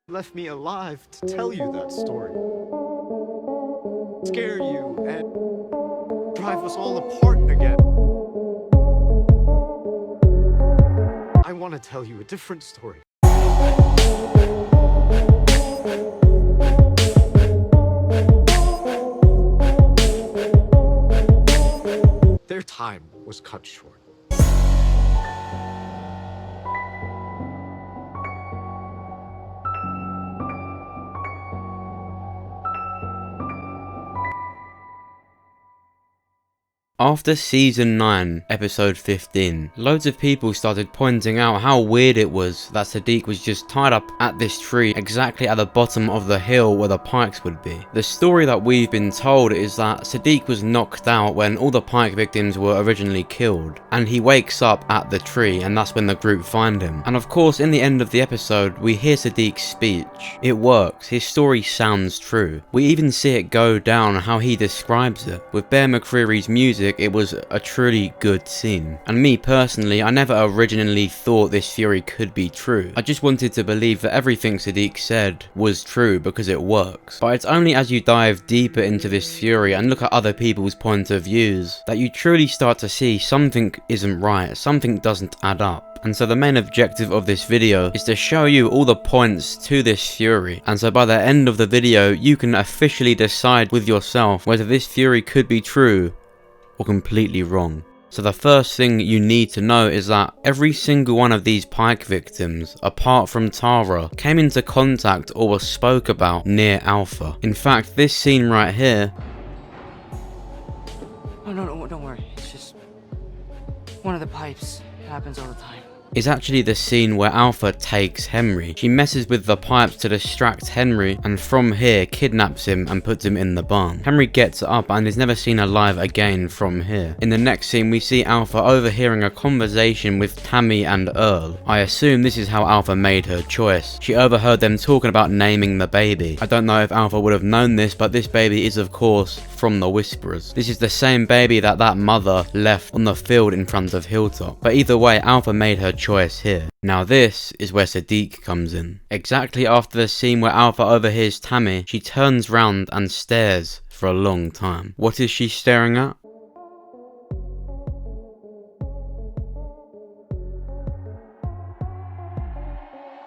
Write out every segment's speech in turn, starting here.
left me alive to tell you that story. Scare you and drive us all apart again. I want to tell you a different story. Their time was cut short. After season 9, episode 15, loads of people started pointing out how weird it was that Siddiq was just tied up at this tree exactly at the bottom of the hill where the pikes would be. The story that we've been told is that Siddiq was knocked out when all the pike victims were originally killed, and he wakes up at the tree, and that's when the group find him. And of course, in the end of the episode, we hear Siddiq's speech. It works, his story sounds true. We even see it go down how he describes it. With Bear McCreary's music, it was a truly good scene. And me personally, I never originally thought this theory could be true. I just wanted to believe that everything Siddiq said was true because it works. But it's only as you dive deeper into this theory and look at other people's point of views that you truly start to see something isn't right, something doesn't add up. And so the main objective of this video is to show you all the points to this theory, and so by the end of the video you can officially decide with yourself whether this theory could be true or completely wrong. So the first thing you need to know is that every single one of these pike victims, apart from Tara, came into contact or was spoke about near Alpha. In fact, this scene right here... Oh, no, don't worry. It's just one of the pipes. It happens all the time. is actually the scene where Alpha takes Henry. She messes with the pipes to distract Henry, and from here kidnaps him and puts him in the barn. Henry gets up and is never seen alive again from here. In the next scene we see Alpha overhearing a conversation with Tammy and Earl. I assume this is how Alpha made her choice. She overheard them talking about naming the baby. I don't know if Alpha would have known this, but this baby is of course from the Whisperers. This is the same baby that mother left on the field in front of Hilltop. But either way, Alpha made her choice here. Now this is where Siddiq comes in. Exactly after the scene where Alpha overhears Tammy, she turns round and stares for a long time. What is she staring at?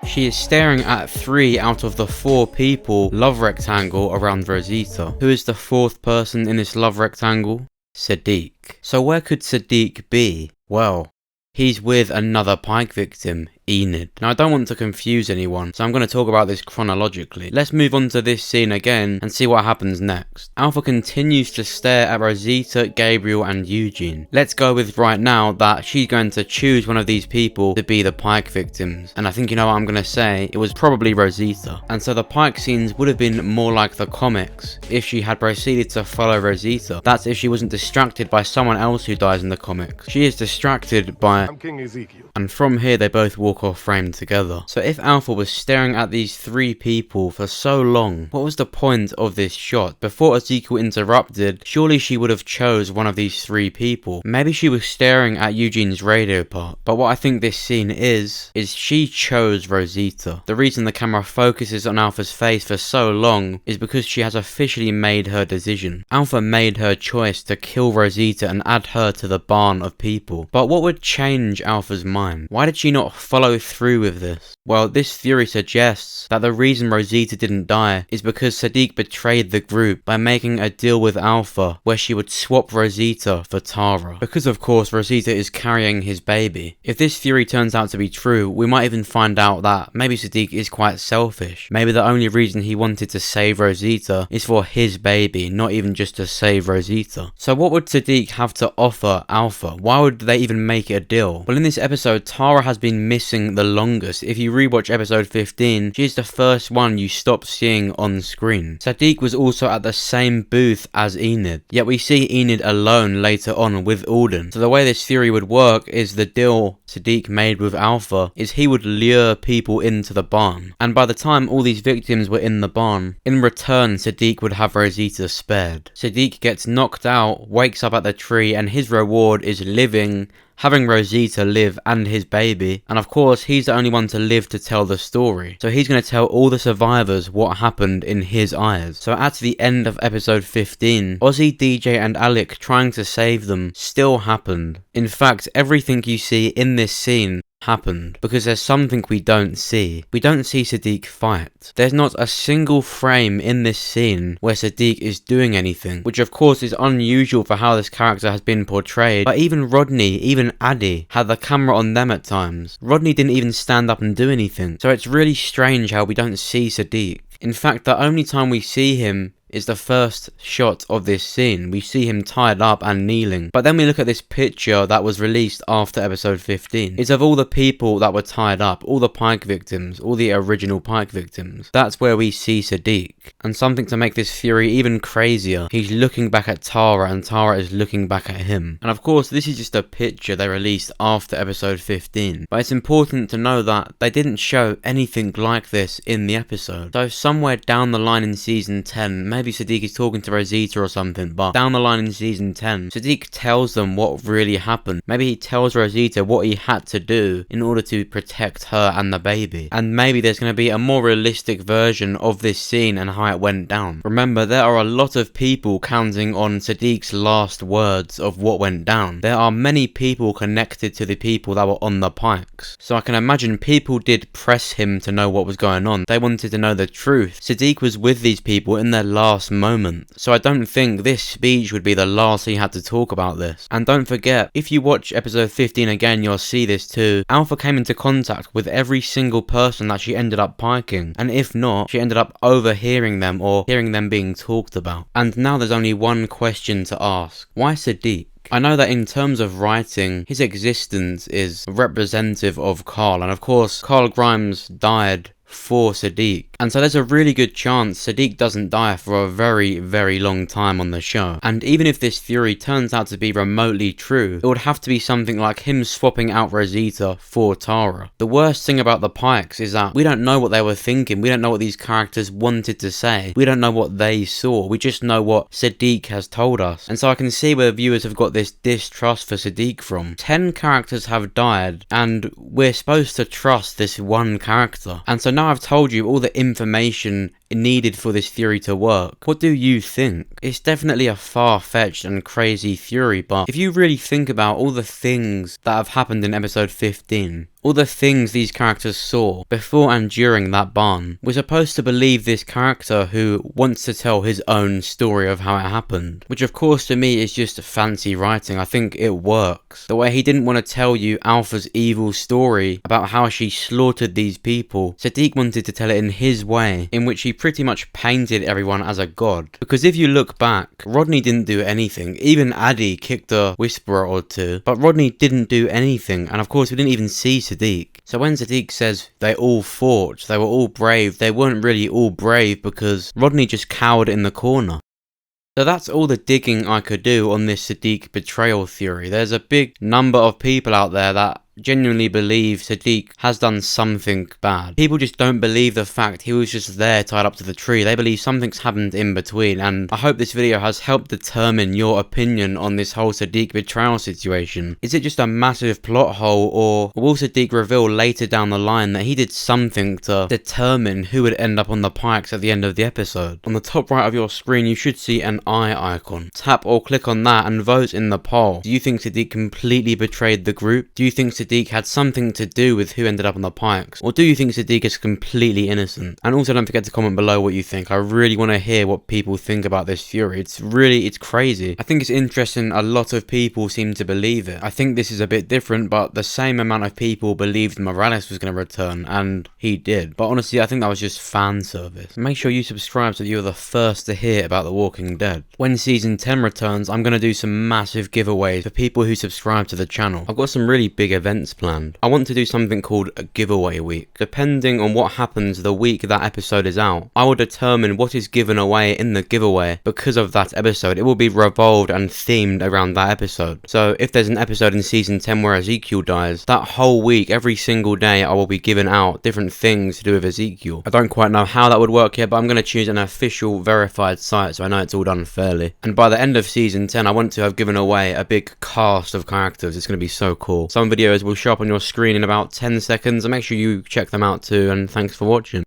She is staring at 3 out of the 4 people love rectangle around Rosita. Who is the 4th person in this love rectangle? Siddiq. So where could Siddiq be? Well, he's with another pike victim, Enid. Now I don't want to confuse anyone, so I'm going to talk about this chronologically. Let's move on to this scene again and see what happens next. Alpha continues to stare at Rosita, Gabriel and Eugene. Let's go with right now that she's going to choose one of these people to be the pike victims. And I think you know what I'm going to say, it was probably Rosita. And so the pike scenes would have been more like the comics if she had proceeded to follow Rosita. That's if she wasn't distracted by someone else who dies in the comics. She is distracted by... I'm King Ezekiel. And from here they both walk off frame together. So if Alpha was staring at these 3 people for so long, what was the point of this shot? Before Ezekiel interrupted, surely she would have chose one of these 3 people. Maybe she was staring at Eugene's radio part. But what I think this scene is she chose Rosita. The reason the camera focuses on Alpha's face for so long is because she has officially made her decision. Alpha made her choice to kill Rosita and add her to the barn of people. But what would change Alpha's mind? Why did she not follow through with this? Well, this theory suggests that the reason Rosita didn't die is because Siddiq betrayed the group by making a deal with Alpha where she would swap Rosita for Tara. Because of course Rosita is carrying his baby. If this theory turns out to be true, we might even find out that maybe Siddiq is quite selfish. Maybe the only reason he wanted to save Rosita is for his baby, not even just to save Rosita. So what would Siddiq have to offer Alpha? Why would they even make a deal? Well, in this episode, Tara has been missing the longest. If you rewatch episode 15, she is the first one you stop seeing on screen. Siddiq was also at the same booth as Enid, yet we see Enid alone later on with Alden. So the way this theory would work is the deal Siddiq made with Alpha is he would lure people into the barn, and by the time all these victims were in the barn, in return Siddiq would have Rosita spared. Siddiq gets knocked out, wakes up at the tree, and his reward is living having Rosita live and his baby, and of course he's the only one to live to tell the story. So he's going to tell all the survivors what happened in his eyes. So at the end of episode 15, Ozzy, DJ and Alec trying to save them still happened. In fact, everything you see in this scene happened, because there's something we don't see. We don't see Siddiq fight. There's not a single frame in this scene where Siddiq is doing anything, which of course is unusual for how this character has been portrayed. But even Rodney, even Addy had the camera on them at times. Rodney didn't even stand up and do anything. So it's really strange how we don't see Siddiq. In fact, the only time we see him is the first shot of this scene. We see him tied up and kneeling. But then we look at this picture that was released after episode 15. It's of all the people that were tied up, all the Pike victims, all the original Pike victims. That's where we see Siddiq. And something to make this theory even crazier, he's looking back at Tara and Tara is looking back at him. And of course this is just a picture they released after episode 15. But it's important to know that they didn't show anything like this in the episode. So somewhere down the line in season 10, maybe Siddiq is talking to Rosita or something, but down the line in season 10, Siddiq tells them what really happened. Maybe he tells Rosita what he had to do in order to protect her and the baby. And maybe there's going to be a more realistic version of this scene and how it went down. Remember, there are a lot of people counting on Siddiq's last words of what went down. There are many people connected to the people that were on the Pikes. So I can imagine people did press him to know what was going on. They wanted to know the truth. Siddiq was with these people in their last moment. So I don't think this speech would be the last he had to talk about this. And don't forget, if you watch episode 15 again, you'll see this too. Alpha came into contact with every single person that she ended up piking. And if not, she ended up overhearing them or hearing them being talked about. And now there's only one question to ask. Why Siddiq? I know that in terms of writing, his existence is representative of Carl, and of course, Carl Grimes died for Siddiq. And so there's a really good chance Siddiq doesn't die for a very, very long time on the show. And even if this theory turns out to be remotely true, it would have to be something like him swapping out Rosita for Tara. The worst thing about the Pikes is that we don't know what they were thinking. We don't know what these characters wanted to say. We don't know what they saw. We just know what Siddiq has told us. And so I can see where viewers have got this distrust for Siddiq from. 10 characters have died, and we're supposed to trust this one character. And so now I've told you all the information needed for this theory to work. What do you think? It's definitely a far-fetched and crazy theory, but if you really think about all the things that have happened in episode 15, all the things these characters saw before and during that barn, we're supposed to believe this character who wants to tell his own story of how it happened, which of course to me is just fancy writing. I think it works. The way he didn't want to tell you Alpha's evil story about how she slaughtered these people, Siddiq wanted to tell it in his way, in which he pretty much painted everyone as a god. Because if you look back, Rodney didn't do anything. Even Addy kicked a whisperer or two, but Rodney didn't do anything, and of course we didn't even see Siddiq. So when Siddiq says they all fought, they were all brave, they weren't really all brave because Rodney just cowered in the corner. So that's all the digging I could do on this Siddiq betrayal theory. There's a big number of people out there that genuinely believe Siddiq has done something bad. People just don't believe the fact he was just there tied up to the tree. They believe something's happened in between, and I hope this video has helped determine your opinion on this whole Siddiq betrayal situation. Is it just a massive plot hole, or will Siddiq reveal later down the line that he did something to determine who would end up on the Pikes at the end of the episode? On the top right of your screen you should see an eye icon. Tap or click on that and vote in the poll. Do you think Siddiq completely betrayed the group? Do you think Siddiq had something to do with who ended up on the Pikes? Or do you think Siddiq is completely innocent? And also don't forget to comment below what you think. I really want to hear what people think about this theory. It's crazy. I think it's interesting a lot of people seem to believe it. I think this is a bit different, but the same amount of people believed Morales was going to return, and he did. But honestly, I think that was just fan service. Make sure you subscribe so that you're the first to hear about The Walking Dead. When season 10 returns, I'm going to do some massive giveaways for people who subscribe to the channel. I've got some really big events events planned. I want to do something called a giveaway week. Depending on what happens the week that episode is out, I will determine what is given away in the giveaway because of that episode. It will be revolved and themed around that episode. So if there's an episode in season 10 where Ezekiel dies, that whole week, every single day, I will be giving out different things to do with Ezekiel. I don't quite know how that would work yet, but I'm going to choose an official verified site so I know it's all done fairly. And by the end of season 10, I want to have given away a big cast of characters. It's going to be so cool. Some videos will show up on your screen in about 10 seconds, and make sure you check them out too, and thanks for watching.